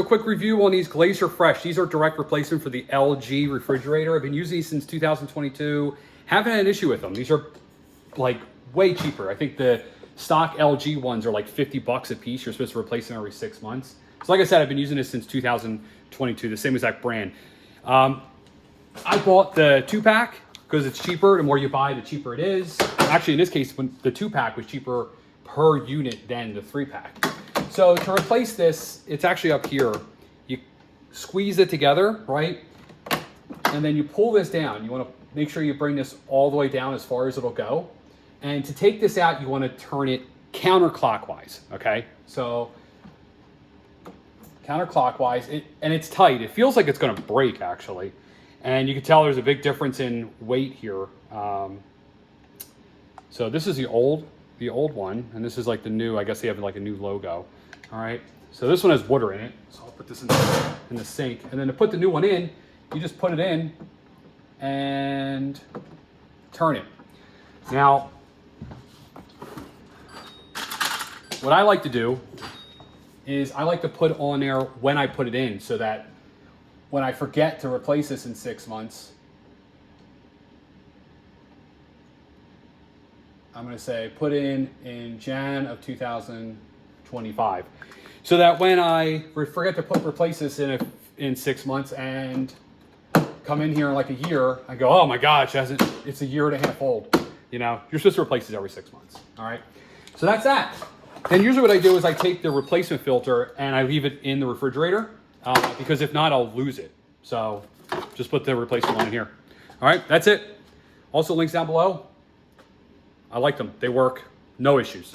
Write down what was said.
A quick review on these Glacier Fresh. These are direct replacement for the LG refrigerator. I've been using these since 2022. Haven't had an issue with them. These are like way cheaper. I think the stock LG ones are like 50 bucks a piece. You're supposed to replace them every 6 months. So like I said, I've been using this since 2022, the same exact brand. I bought the 2-pack because it's cheaper. The more you buy, the cheaper it is. Actually, in this case, when the 2-pack was cheaper per unit than the 3-pack. So to replace this, it's actually up here. You squeeze it together, right? And then you pull this down. You want to make sure you bring this all the way down as far as it'll go. And to take this out, you want to turn it counterclockwise, okay? So counterclockwise, and it's tight. It feels like it's going to break, actually. And you can tell there's a big difference in weight here. So this is the old one, and this is like the new. I guess they have like a new logo. All right. So this one has water in it. So I'll put this in the sink, and then to put the new one in, you just put it in and turn it. Now, what I like to do is I like to put on there when I put it in, so that when I forget to replace this in 6 months, I'm going to say put in Jan of 2025, so that when I forget to replace this in 6 months and come in here in like a year, I go, oh my gosh, it's a year and a half old. You know, you're supposed to replace this every 6 months. All right, so that's that. And usually what I do is I take the replacement filter and I leave it in the refrigerator because if not, I'll lose it. So just put the replacement one in here. All right, that's it. Also links down below. I like them. They work. No issues.